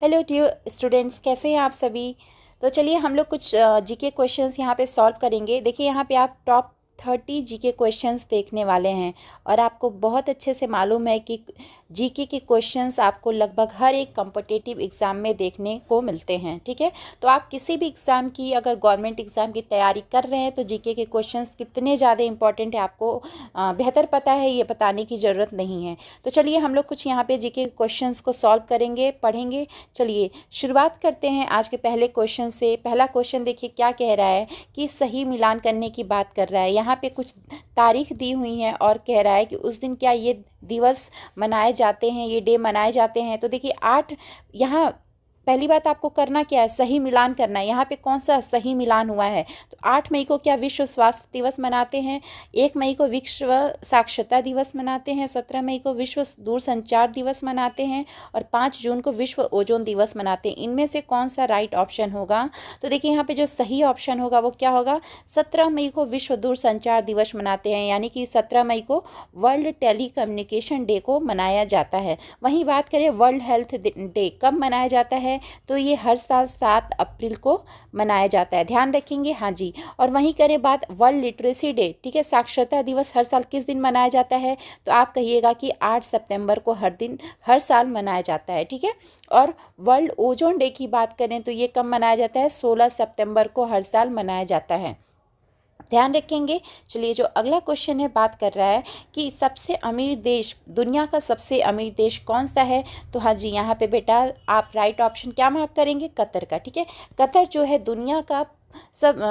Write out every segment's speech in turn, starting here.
Hello dear students, कैसे हैं आप सभी। तो चलिए हम लोग कुछ जीके क्वेश्चंस यहाँ पे सॉल्व करेंगे। देखिए यहाँ पे आप टॉप 30 जीके क्वेश्चंस देखने वाले हैं और आपको बहुत अच्छे से मालूम है कि जीके के क्वेश्चंस आपको लगभग हर एक कॉम्पिटिटिव एग्ज़ाम में देखने को मिलते हैं। ठीक है, तो आप किसी भी एग्ज़ाम की अगर गवर्नमेंट एग्ज़ाम की तैयारी कर रहे हैं तो जीके के क्वेश्चंस कितने ज़्यादा इंपॉर्टेंट है आपको बेहतर पता है, ये बताने की ज़रूरत नहीं है। तो चलिए हम लोग कुछ यहाँ पे जीके क्वेश्चंस को सॉल्व करेंगे, पढ़ेंगे। चलिए शुरुआत करते हैं आज के पहले क्वेश्चन से। पहला क्वेश्चन देखिए क्या कह रहा है कि सही मिलान करने की बात कर रहा है। यहाँ पे कुछ तारीख दी हुई है और कह रहा है कि उस दिन क्या ये दिवस मनाए जाते हैं, ये डे मनाए जाते हैं। तो देखिए 8, यहाँ पहली बात आपको करना क्या है, सही मिलान करना है। यहाँ पे कौन सा सही मिलान हुआ है, तो 8 मई को क्या विश्व स्वास्थ्य दिवस मनाते हैं, 1 मई को विश्व साक्षरता दिवस मनाते हैं, 17 मई को विश्व दूरसंचार दिवस मनाते हैं और 5 जून को विश्व ओजोन दिवस मनाते हैं। इनमें से कौन सा राइट ऑप्शन होगा। तो देखिए यहाँ पे जो सही ऑप्शन होगा वो क्या होगा, 17 मई को विश्व दूरसंचार दिवस मनाते हैं, यानी कि 17 मई को वर्ल्ड टेली कम्युनिकेशन डे को मनाया जाता है। वहीं बात करें वर्ल्ड हेल्थ डे कब मनाया जाता है, तो ये हर साल 7 अप्रैल को मनाया जाता है, ध्यान रखेंगे। हाँ जी, और वहीं करें बात वर्ल्ड लिटरेसी डे, ठीक है, साक्षरता दिवस हर साल किस दिन मनाया जाता है, तो आप कहिएगा कि 8 सितंबर को हर साल मनाया जाता है। ठीक है, और वर्ल्ड ओजोन डे की बात करें तो ये कब मनाया जाता है, 16 सितंबर को हर साल मनाया जाता है, ध्यान रखेंगे। चलिए जो अगला क्वेश्चन है बात कर रहा है कि सबसे अमीर देश, दुनिया का सबसे अमीर देश कौन सा है। तो हाँ जी, यहाँ पे बेटा आप राइट ऑप्शन क्या मार्क करेंगे, कतर का। ठीक है, कतर जो है दुनिया का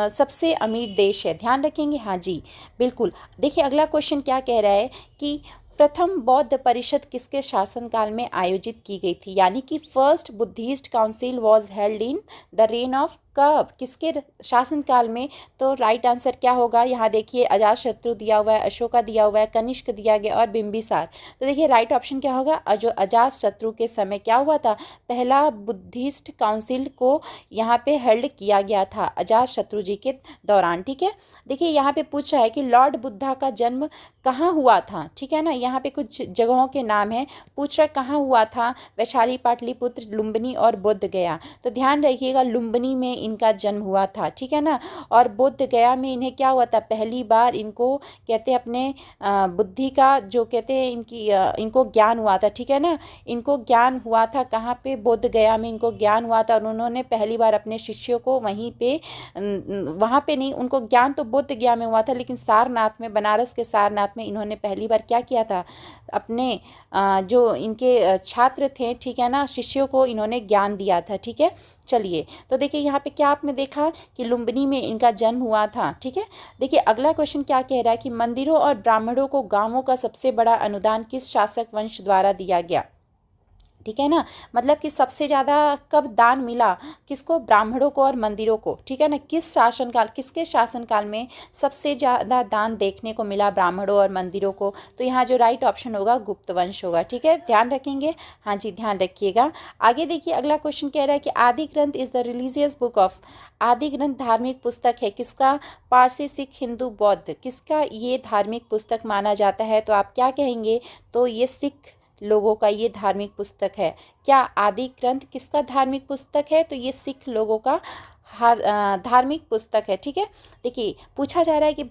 सबसे अमीर देश है, ध्यान रखेंगे। हाँ जी बिल्कुल। देखिए अगला क्वेश्चन क्या कह रहा है कि प्रथम बौद्ध परिषद किसके शासनकाल में आयोजित की गई थी, यानी कि first Buddhist council was held in the rain of कब, किसके शासनकाल में। तो राइट आंसर क्या होगा, यहाँ देखिए अजातशत्रु दिया हुआ है, अशोका दिया हुआ है, कनिष्क दिया गया और बिंबिसार। तो देखिए राइट ऑप्शन क्या होगा, जो अजातशत्रु के समय क्या हुआ था, पहला बुद्धिस्ट काउंसिल को यहाँ पे हेल्ड किया गया था अजातशत्रु जी के दौरान। ठीक है, देखिए यहाँ पे पूछ रहा है कि लॉर्ड बुद्धा का जन्म कहाँ हुआ था। ठीक है ना, यहाँ पे कुछ जगहों के नाम है, पूछ रहा है कहाँ हुआ था, वैशाली, पाटलिपुत्र, लुम्बिनी और बोध गया। तो ध्यान रखिएगा लुम्बिनी में इनका जन्म हुआ था। ठीक है ना, और बोध गया में इन्हें क्या हुआ था, पहली बार इनको कहते हैं अपने बुद्धि का जो कहते हैं इनको ज्ञान हुआ था। ठीक है ना, इनको ज्ञान हुआ था कहाँ पे, बोध गया में इनको ज्ञान हुआ था और उन्होंने पहली बार अपने शिष्यों को वहीं पे, वहाँ पे नहीं, उनको ज्ञान तो बोध गया में हुआ था, लेकिन सारनाथ में, बनारस के सारनाथ में इन्होंने पहली बार क्या किया था, अपने जो इनके छात्र थे, ठीक है ना, शिष्यों को इन्होंने ज्ञान दिया था। ठीक है, चलिए तो देखिए यहाँ पे क्या आपने देखा कि लुम्बिनी में इनका जन्म हुआ था। ठीक है, देखिए अगला क्वेश्चन क्या कह रहा है कि मंदिरों और ब्राह्मणों को गांवों का सबसे बड़ा अनुदान किस शासक वंश द्वारा दिया गया। ठीक है ना, मतलब कि सबसे ज़्यादा कब दान मिला, किसको, ब्राह्मणों को और मंदिरों को। ठीक है ना, किस शासनकाल, किसके शासनकाल में सबसे ज़्यादा दान देखने को मिला ब्राह्मणों और मंदिरों को। तो यहाँ जो राइट ऑप्शन होगा गुप्त वंश होगा। ठीक है, ध्यान रखेंगे। हाँ जी ध्यान रखिएगा। आगे देखिए अगला क्वेश्चन कह रहा है कि आदि ग्रंथ is the religious book of, आदि ग्रंथ धार्मिक पुस्तक है किसका, पारसी, सिख, हिंदू, बौद्ध, किसका ये धार्मिक पुस्तक माना जाता है। तो आप क्या कहेंगे, तो ये सिख लोगों का ये धार्मिक पुस्तक है। क्या आदि ग्रंथ किसका धार्मिक पुस्तक है, तो ये सिख लोगों का धार्मिक पुस्तक है। ठीक है, देखिए पूछा जा रहा है कि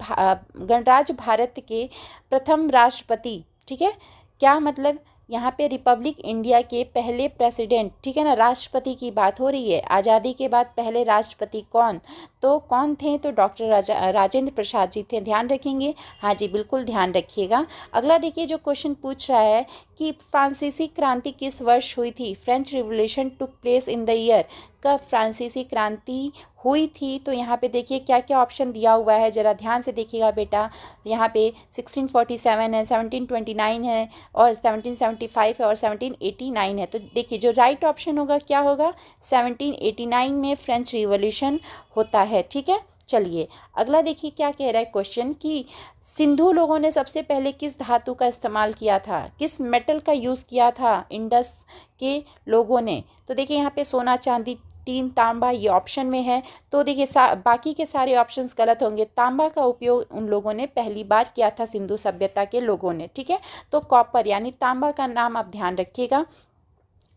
गणराज्य भारत के प्रथम राष्ट्रपति, ठीक है, क्या मतलब यहाँ पे रिपब्लिक इंडिया के पहले प्रेसिडेंट, ठीक है ना, राष्ट्रपति की बात हो रही है, आज़ादी के बाद पहले राष्ट्रपति कौन, तो कौन थे, तो डॉक्टर राजेंद्र प्रसाद जी थे, ध्यान रखेंगे। हाँ जी बिल्कुल ध्यान रखिएगा। अगला देखिए जो क्वेश्चन पूछ रहा है कि फ्रांसीसी क्रांति किस वर्ष हुई थी, French revolution took place in the year, कब फ्रांसीसी क्रांति हुई थी। तो यहाँ पे देखिए क्या क्या ऑप्शन दिया हुआ है, ज़रा ध्यान से देखिएगा बेटा। यहाँ पे 1647 है, 1729 है और 1775 है और 1789 है। तो देखिए जो राइट ऑप्शन होगा क्या होगा, 1789 में फ्रेंच रिवॉल्यूशन होता है। ठीक है, चलिए अगला देखिए क्या कह रहा है क्वेश्चन कि सिंधु लोगों ने सबसे पहले किस धातु का इस्तेमाल किया था, किस मेटल का यूज़ किया था इंडस के लोगों ने। तो देखिए यहाँ पे सोना, चांदी, टीन, तांबा ये ऑप्शन में है। तो देखिए बाकी के सारे ऑप्शंस गलत होंगे। तांबा का उपयोग उन लोगों ने पहली बार किया था सिंधु सभ्यता के लोगों ने। ठीक है, तो कॉपर यानी तांबा का नाम आप ध्यान रखिएगा।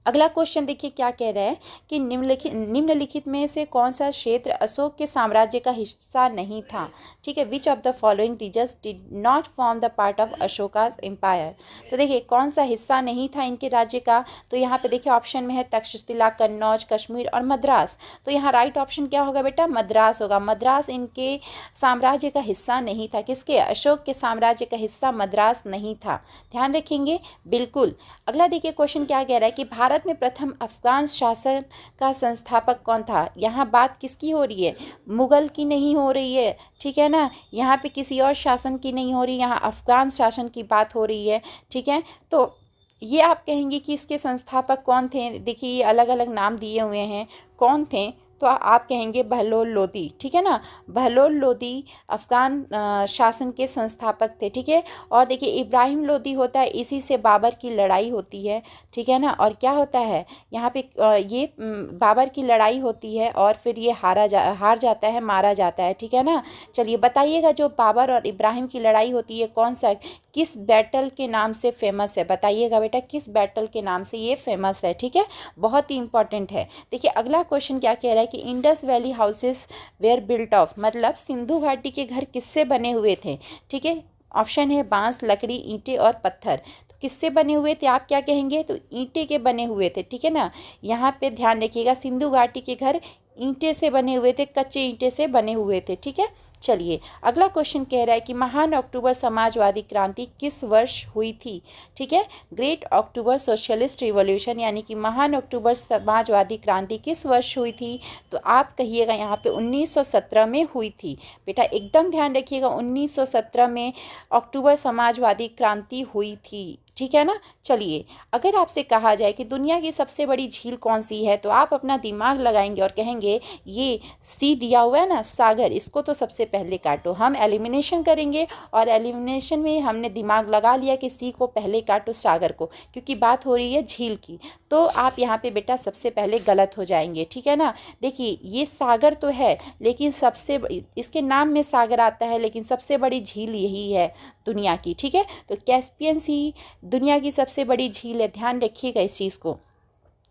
अगला क्वेश्चन देखिए क्या कह रहा है कि निम्नलिखित में से कौन सा क्षेत्र अशोक के साम्राज्य का हिस्सा नहीं था। ठीक है, which of the following reasons did not form the part of Ashoka's empire. तो देखिए कौन सा हिस्सा नहीं था इनके राज्य का, तो यहाँ पे देखिए ऑप्शन में है तक्षशिला, कन्नौज, कश्मीर और मद्रास। तो यहाँ राइट ऑप्शन क्या होगा बेटा, मद्रास होगा। मद्रास इनके साम्राज्य का हिस्सा नहीं था। किसके, अशोक के साम्राज्य का हिस्सा मद्रास नहीं था, ध्यान रखेंगे बिल्कुल। अगला देखिए क्वेश्चन क्या कह रहा है कि भारत में प्रथम अफगान शासन का संस्थापक कौन था। यहाँ बात किसकी हो रही है, मुगल की नहीं हो रही है, ठीक है ना, यहाँ पे किसी और शासन की नहीं हो रही, यहाँ अफगान शासन की बात हो रही है। ठीक है, तो ये आप कहेंगे कि इसके संस्थापक कौन थे। देखिए ये अलग अलग नाम दिए हुए हैं, कौन थे, तो आप कहेंगे बहलोल लोदी। ठीक है ना, बहलोल लोदी अफ़गान शासन के संस्थापक थे। ठीक है, और देखिए इब्राहिम लोदी होता है, इसी से बाबर की लड़ाई होती है। ठीक है ना, और क्या होता है यहाँ पे ये बाबर की लड़ाई होती है और फिर ये हार जाता है, मारा जाता है। ठीक है ना, चलिए बताइएगा जो बाबर और इब्राहिम की लड़ाई होती है कौन सा, किस बैटल के नाम से फेमस है, बताइएगा बेटा किस बैटल के नाम से ये फेमस है। ठीक है, बहुत ही इंपॉर्टेंट है। देखिए अगला क्वेश्चन क्या कह रहा है कि Indus valley houses were built of, मतलब सिंधु घाटी के घर किससे बने हुए थे। ठीक है, ऑप्शन है बांस, लकड़ी, ईंटें और पत्थर। तो किससे बने हुए थे, आप क्या कहेंगे, तो ईंटे के बने हुए थे। ठीक है ना, यहाँ पे ध्यान रखिएगा सिंधु घाटी के घर ईंटे से बने हुए थे, कच्चे ईंटे से बने हुए थे। ठीक है, चलिए अगला क्वेश्चन कह रहा है कि महान अक्टूबर समाजवादी क्रांति किस वर्ष हुई थी। ठीक है, ग्रेट अक्टूबर सोशलिस्ट रिवॉल्यूशन यानी कि महान अक्टूबर समाजवादी क्रांति किस वर्ष हुई थी, तो आप कहिएगा यहाँ पे 1917 में हुई थी। बेटा एकदम ध्यान रखिएगा 1917 में अक्टूबर समाजवादी क्रांति हुई थी। ठीक है ना, चलिए अगर आपसे कहा जाए कि दुनिया की सबसे बड़ी झील कौन सी है, तो आप अपना दिमाग लगाएंगे और कहेंगे ये सी दिया हुआ है ना, सागर, इसको तो सबसे पहले काटो। हम एलिमिनेशन करेंगे और एलिमिनेशन में हमने दिमाग लगा लिया कि सी को पहले काटो, सागर को, क्योंकि बात हो रही है झील की, तो आप यहाँ पे बेटा सबसे पहले गलत हो जाएंगे। ठीक है ना, देखिए ये सागर तो है लेकिन सबसे इसके नाम में सागर आता है, लेकिन सबसे बड़ी झील यही है दुनिया की। ठीक है, तो कैस्पियन सी दुनिया की सबसे बड़ी झील है, ध्यान रखिएगा इस चीज़ को।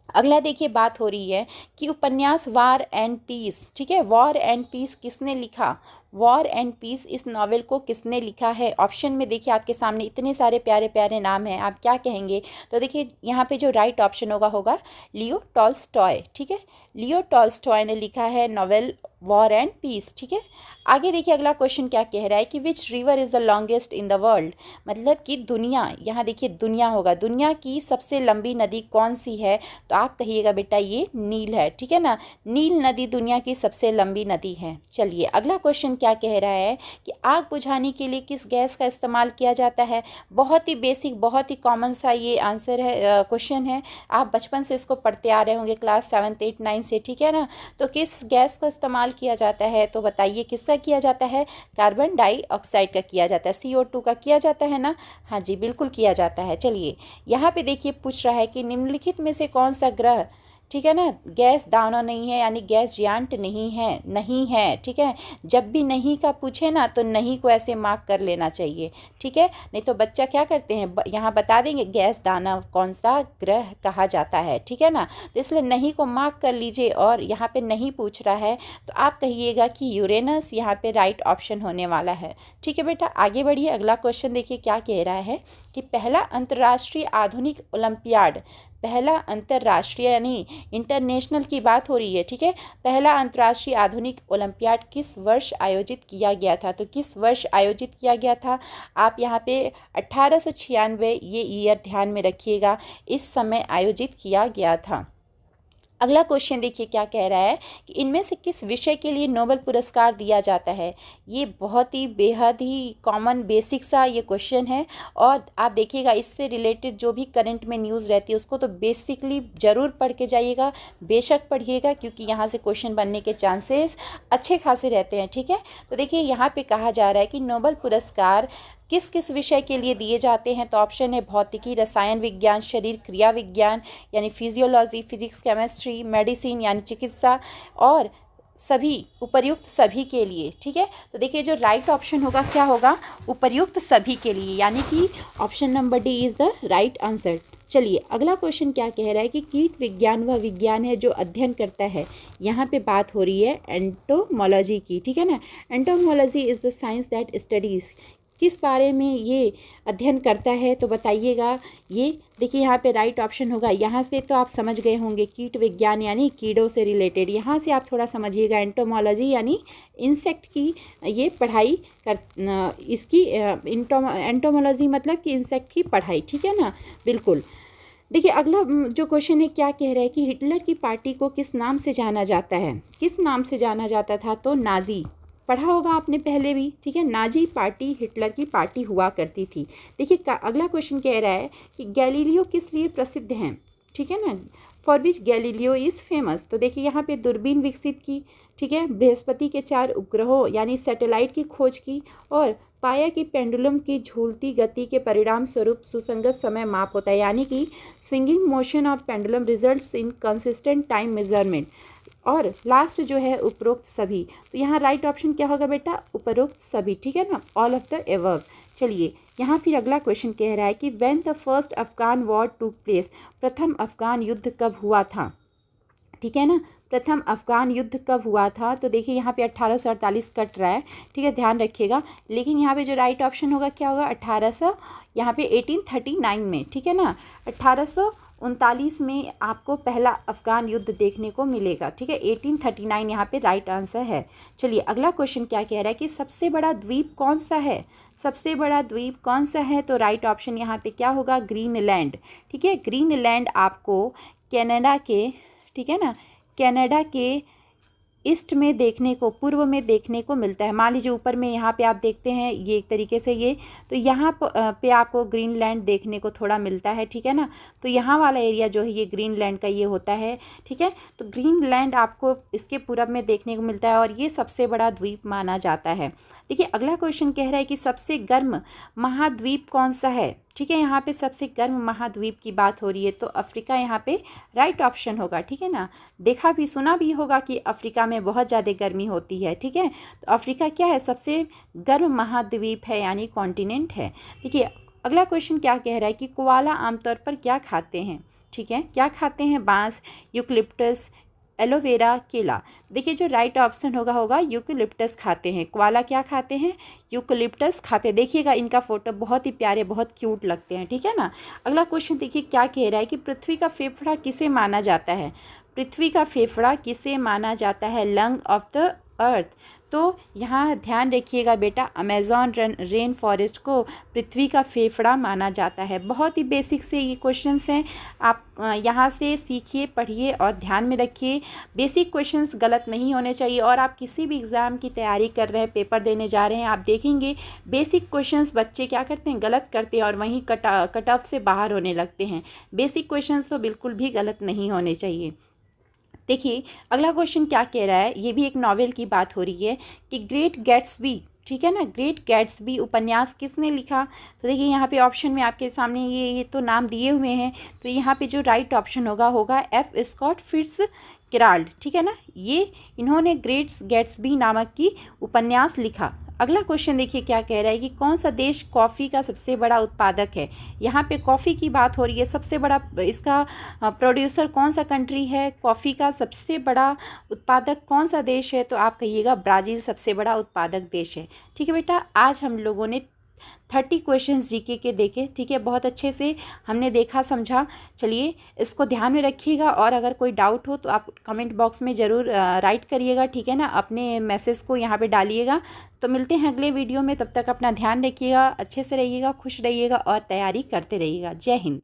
अगला देखिए बात हो रही है कि उपन्यास वॉर एंड पीस। ठीक है, वॉर एंड पीस किसने लिखा, वॉर एंड पीस इस नॉवेल को किसने लिखा है। ऑप्शन में देखिए आपके सामने इतने सारे प्यारे प्यारे नाम हैं, आप क्या कहेंगे, तो देखिए यहाँ पे जो राइट ऑप्शन होगा लियो टॉल्स्टॉय। ठीक है, लियो टॉल्स्टॉय ने लिखा है नॉवेल वॉर एंड पीस। ठीक है, आगे देखिए अगला क्वेश्चन क्या कह रहा है कि which river is the longest in the world, मतलब कि दुनिया, यहाँ देखिए दुनिया होगा, दुनिया की सबसे लंबी नदी कौन सी है, तो आप कहिएगा बेटा ये नील है। ठीक है ना, नील नदी दुनिया की सबसे लंबी नदी है। चलिए अगला क्वेश्चन क्या कह रहा है कि आग बुझाने के लिए किस गैस का इस्तेमाल किया जाता है। बहुत ही बेसिक, बहुत ही कॉमन सा ये आंसर है, क्वेश्चन है, आप बचपन से इसको पढ़ते आ रहे होंगे क्लास 7, 8, 9 से। ठीक है ना, तो किस गैस का इस्तेमाल किया जाता है, तो बताइए किसका किया जाता है, कार्बन डाइऑक्साइड का किया जाता है, CO2 का किया जाता है ना, हाँ जी बिल्कुल किया जाता है। चलिए यहाँ पे देखिए पूछ रहा है कि निम्नलिखित में से कौन सा ग्रह, ठीक है ना, गैस दानव नहीं है, यानी गैस जियांट नहीं है, नहीं है। ठीक है, जब भी नहीं का पूछे ना तो नहीं को ऐसे मार्क कर लेना चाहिए। ठीक है, नहीं तो बच्चा क्या करते हैं, यहाँ बता देंगे गैस दानव कौन सा ग्रह कहा जाता है। ठीक है ना, तो इसलिए नहीं को मार्क कर लीजिए, और यहाँ पे नहीं पूछ रहा है तो आप कहिएगा कि यूरेनस यहाँ पे राइट ऑप्शन होने वाला है। ठीक है बेटा, आगे बढ़िए। अगला क्वेश्चन देखिए क्या कह रहा है कि पहला अंतर्राष्ट्रीय आधुनिक ओलंपियाड, पहला अंतर्राष्ट्रीय यानी इंटरनेशनल की बात हो रही है। ठीक है, पहला अंतर्राष्ट्रीय आधुनिक ओलंपियाड किस वर्ष आयोजित किया गया था, तो किस वर्ष आयोजित किया गया था, आप यहाँ पे 1896 ये ईयर ध्यान में रखिएगा, इस समय आयोजित किया गया था। अगला क्वेश्चन देखिए क्या कह रहा है कि इनमें से किस विषय के लिए नोबेल पुरस्कार दिया जाता है। ये बहुत ही बेहद ही कॉमन बेसिक सा ये क्वेश्चन है, और आप देखिएगा इससे रिलेटेड जो भी करंट में न्यूज़ रहती है उसको तो बेसिकली ज़रूर पढ़ के जाइएगा, बेशक पढ़िएगा, क्योंकि यहाँ से क्वेश्चन बनने के चांसेस अच्छे खासे रहते हैं। ठीक है, तो देखिए यहाँ पे कहा जा रहा है कि नोबेल पुरस्कार किस किस विषय के लिए दिए जाते हैं, तो ऑप्शन है भौतिकी, रसायन विज्ञान, शरीर क्रिया विज्ञान यानी फिजियोलॉजी, फिजिक्स, केमिस्ट्री, मेडिसिन यानी चिकित्सा, और सभी, उपर्युक्त सभी के लिए। ठीक है, तो देखिए जो राइट ऑप्शन होगा क्या होगा, उपर्युक्त सभी के लिए, यानी कि option number D is the right answer. चलिए अगला क्वेश्चन क्या कह रहा है कि कीट विज्ञान वह विज्ञान है जो अध्ययन करता है, यहाँ पे बात हो रही है एंटोमोलॉजी की। ठीक है ना, entomology is the science that studies, किस बारे में ये अध्ययन करता है, तो बताइएगा। ये देखिए यहाँ पे राइट ऑप्शन होगा, यहाँ से तो आप समझ गए होंगे कीट विज्ञान यानी कीड़ों से रिलेटेड, यहाँ से आप थोड़ा समझिएगा एंटोमोलॉजी यानी इंसेक्ट की ये पढ़ाई कर, इसकी एंटोमोलॉजी मतलब कि इंसेक्ट की पढ़ाई। ठीक है ना, बिल्कुल। देखिए अगला जो क्वेश्चन है क्या कह रहा है कि हिटलर की पार्टी को किस नाम से जाना जाता है, किस नाम से जाना जाता था, तो नाजी, पढ़ा होगा आपने पहले भी। ठीक है, नाजी पार्टी हिटलर की पार्टी हुआ करती थी। देखिए अगला क्वेश्चन कह रहा है कि गैलीलियो किस लिए प्रसिद्ध हैं। ठीक है ना, for which Galileo is famous, तो देखिए यहाँ पे दूरबीन विकसित की। ठीक है, बृहस्पति के 4 उपग्रहों यानी सैटेलाइट की खोज की, और पाया कि पेंडुलम की झूलती गति के परिणाम स्वरूप सुसंगत समय माप होता है, यानी कि swinging motion of pendulum results in consistent time measurement. और लास्ट जो है उपरोक्त सभी, तो यहाँ राइट ऑप्शन क्या होगा बेटा, उपरोक्त सभी। ठीक है ना, ऑल ऑफ द एबव। चलिए यहाँ फिर अगला क्वेश्चन कह रहा है कि when the first Afghan war टूक प्लेस, प्रथम अफगान युद्ध कब हुआ था। ठीक है ना, प्रथम अफगान युद्ध कब हुआ था, तो देखिए यहाँ पे 1848 कट रहा है। ठीक है, ध्यान रखिएगा, लेकिन यहाँ पे जो राइट ऑप्शन होगा क्या होगा, 1800, यहाँ पे 1839 में। ठीक है ना, 1839 में आपको पहला अफगान युद्ध देखने को मिलेगा। ठीक है, 1839 यहाँ पे राइट आंसर है। चलिए अगला क्वेश्चन क्या कह रहा है कि सबसे बड़ा द्वीप कौन सा है, सबसे बड़ा द्वीप कौन सा है, तो राइट ऑप्शन यहाँ पे क्या होगा, ग्रीनलैंड। ठीक है, ग्रीनलैंड आपको कनाडा के, ठीक है ना, कनाडा के ईस्ट में देखने को, पूर्व में देखने को मिलता है। मान लीजिए ऊपर में यहाँ पे आप देखते हैं ये एक तरीके से ये, तो यहाँ पे आपको ग्रीनलैंड देखने को थोड़ा मिलता है। ठीक है ना, तो यहाँ वाला एरिया जो है ये ग्रीनलैंड का ये होता है। ठीक है, तो ग्रीनलैंड आपको इसके पूरब में देखने को मिलता है और ये सबसे बड़ा द्वीप माना जाता है। देखिए अगला क्वेश्चन कह रहा है कि सबसे गर्म महाद्वीप कौन सा है। ठीक है, यहाँ पे सबसे गर्म महाद्वीप की बात हो रही है, तो अफ्रीका यहाँ पे राइट ऑप्शन होगा। ठीक है ना, देखा भी सुना भी होगा कि अफ्रीका में बहुत ज़्यादा गर्मी होती है। ठीक है, तो अफ्रीका क्या है, सबसे गर्म महाद्वीप है यानी कॉन्टिनेंट है। देखिए अगला क्वेश्चन क्या कह रहा है कि कोआला आमतौर पर क्या खाते हैं। ठीक है, क्या खाते हैं, बांस, यूकलिप्टस, एलोवेरा, केला। देखिए जो राइट ऑप्शन होगा यूकलिप्टस खाते हैं। कोआला क्या खाते हैं, यूकलिप्टस खाते हैं। देखिएगा इनका फोटो बहुत ही प्यारे, बहुत क्यूट लगते हैं। ठीक है ना, अगला क्वेश्चन देखिए क्या कह रहा है कि पृथ्वी का फेफड़ा किसे माना जाता है, पृथ्वी का फेफड़ा किसे माना जाता है, लंग ऑफ द अर्थ। तो यहाँ ध्यान रखिएगा बेटा, अमेज़ॉन रेन फॉरेस्ट को पृथ्वी का फेफड़ा माना जाता है। बहुत ही बेसिक से ये क्वेश्चंस हैं, आप यहाँ से सीखिए, पढ़िए और ध्यान में रखिए। बेसिक क्वेश्चंस गलत नहीं होने चाहिए। और आप किसी भी एग्ज़ाम की तैयारी कर रहे हैं, पेपर देने जा रहे हैं, आप देखेंगे बेसिक क्वेश्चंस बच्चे क्या करते हैं, गलत करते हैं और वहीं कट ऑफ से बाहर होने लगते हैं। बेसिक क्वेश्चंस तो बिल्कुल भी गलत नहीं होने चाहिए। देखिए अगला क्वेश्चन क्या कह रहा है, ये भी एक नॉवेल की बात हो रही है कि ग्रेट गैट्सबी, ठीक है ना, ग्रेट गैट्सबी उपन्यास किसने लिखा। तो देखिए यहाँ पे ऑप्शन में आपके सामने ये तो नाम दिए हुए हैं, तो यहाँ पे जो राइट ऑप्शन होगा एफ स्कॉट फिट्ज़जेराल्ड। ठीक है ना, ये इन्होंने ग्रेट गैट्सबी नामक की उपन्यास लिखा। अगला क्वेश्चन देखिए क्या कह रहा है कि कौन सा देश कॉफ़ी का सबसे बड़ा उत्पादक है। यहाँ पे कॉफ़ी की बात हो रही है, सबसे बड़ा इसका प्रोड्यूसर कौन सा कंट्री है, कॉफ़ी का सबसे बड़ा उत्पादक कौन सा देश है, तो आप कहिएगा ब्राज़ील सबसे बड़ा उत्पादक देश है। ठीक है बेटा, आज हम लोगों ने 30 क्वेश्चंस जीके के देखे। ठीक है, बहुत अच्छे से हमने देखा, समझा। चलिए इसको ध्यान में रखिएगा और अगर कोई डाउट हो तो आप कमेंट बॉक्स में ज़रूर राइट करिएगा। ठीक है ना, अपने मैसेज को यहाँ पे डालिएगा। तो मिलते हैं अगले वीडियो में, तब तक अपना ध्यान रखिएगा, अच्छे से रहिएगा, खुश रहिएगा और तैयारी करते रहिएगा। जय हिंद।